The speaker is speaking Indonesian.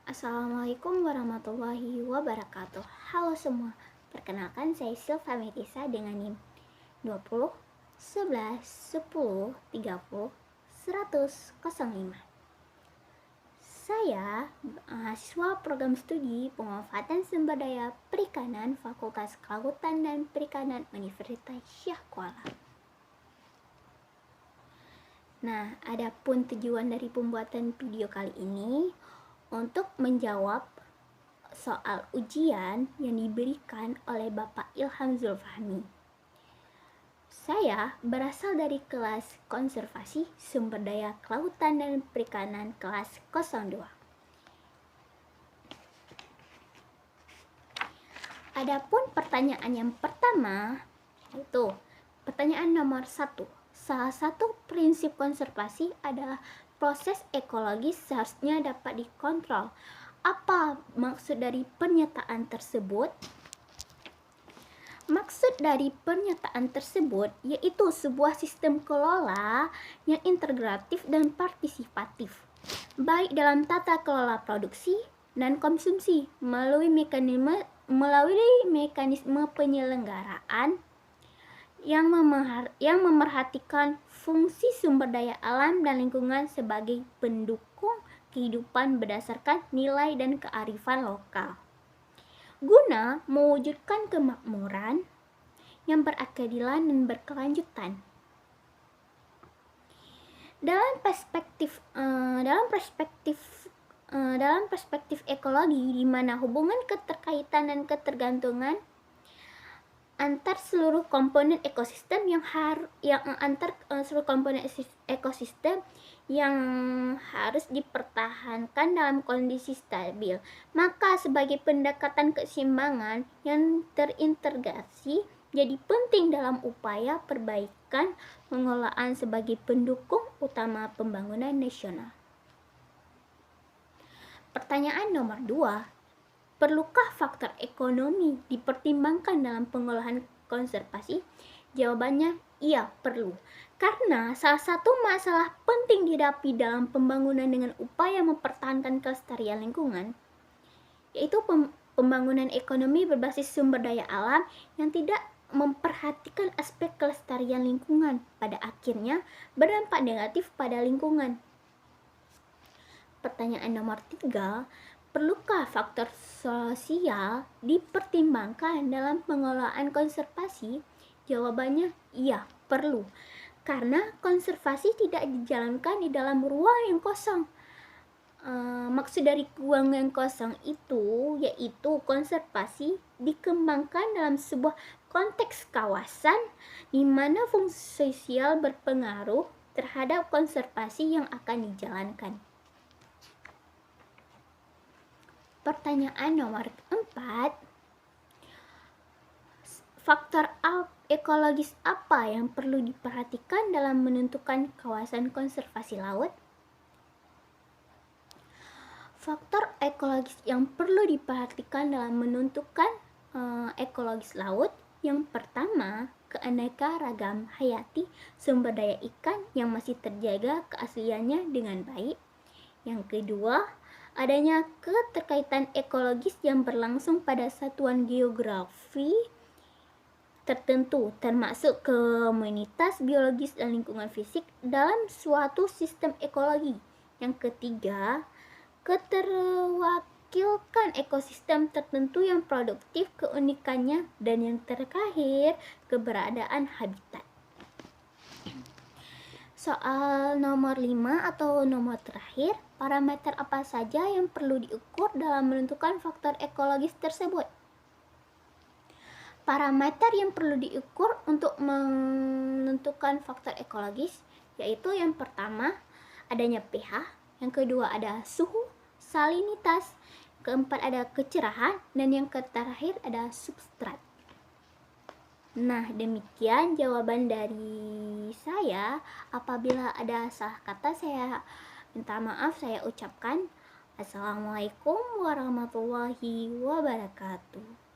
Assalamualaikum warahmatullahi wabarakatuh. Halo semua, perkenalkan saya Silva Metisa dengan NIM 20 11 10 30 100 05. Saya mahasiswa program studi pemanfaatan sumber daya perikanan Fakultas Kelautan dan Perikanan Universitas Syah Kuala. Nah, adapun tujuan dari pembuatan video kali ini untuk menjawab soal ujian yang diberikan oleh Bapak Ilham Zulfahmi. Saya berasal dari kelas konservasi sumber daya kelautan dan perikanan kelas 02. Adapun pertanyaan yang pertama yaitu pertanyaan nomor 1. Salah satu prinsip konservasi adalah proses ekologis seharusnya dapat dikontrol. Apa maksud dari pernyataan tersebut? Maksud dari pernyataan tersebut yaitu sebuah sistem kelola yang integratif dan partisipatif, baik dalam tata kelola produksi dan konsumsi melalui mekanisme penyelenggaraan yang memerhatikan fungsi sumber daya alam dan lingkungan sebagai pendukung kehidupan berdasarkan nilai dan kearifan lokal, guna mewujudkan kemakmuran yang berkeadilan dan berkelanjutan. Dalam perspektif ekologi, di mana hubungan keterkaitan dan ketergantungan antar seluruh komponen ekosistem yang harus dipertahankan dalam kondisi stabil, maka sebagai pendekatan keseimbangan yang terintegrasi jadi penting dalam upaya perbaikan pengelolaan sebagai pendukung utama pembangunan nasional. Pertanyaan nomor 2. Perlukah faktor ekonomi dipertimbangkan dalam pengolahan konservasi? Jawabannya iya, perlu. Karena salah satu masalah penting dihadapi dalam pembangunan dengan upaya mempertahankan kelestarian lingkungan, yaitu pembangunan ekonomi berbasis sumber daya alam yang tidak memperhatikan aspek kelestarian lingkungan, pada akhirnya berdampak negatif pada lingkungan. Pertanyaan nomor 3. Perlukah faktor sosial dipertimbangkan dalam pengelolaan konservasi? Jawabannya iya, perlu. Karena konservasi tidak dijalankan di dalam ruang yang kosong. Maksud dari ruang yang kosong itu yaitu konservasi dikembangkan dalam sebuah konteks kawasan di mana fungsi sosial berpengaruh terhadap konservasi yang akan dijalankan. Pertanyaan nomor 4. Faktor ekologis apa yang perlu diperhatikan dalam menentukan kawasan konservasi laut? Faktor ekologis yang perlu diperhatikan dalam menentukan ekologis laut, yang pertama, keanekaragam hayati sumber daya ikan yang masih terjaga keasliannya dengan baik. Yang kedua, adanya keterkaitan ekologis yang berlangsung pada satuan geografi tertentu, termasuk komunitas biologis dan lingkungan fisik dalam suatu sistem ekologi. Yang ketiga, keterwakilkan ekosistem tertentu yang produktif keunikannya, dan yang terakhir, keberadaan habitat. Soal nomor 5 atau nomor terakhir, parameter apa saja yang perlu diukur dalam menentukan faktor ekologis tersebut? Parameter yang perlu diukur untuk menentukan faktor ekologis yaitu yang pertama, adanya pH, yang kedua ada suhu, salinitas, keempat ada kecerahan, dan yang terakhir ada substrat. Nah, demikian jawaban dari saya. Apabila ada salah kata, saya minta maaf. Saya ucapkan Assalamualaikum warahmatullahi wabarakatuh.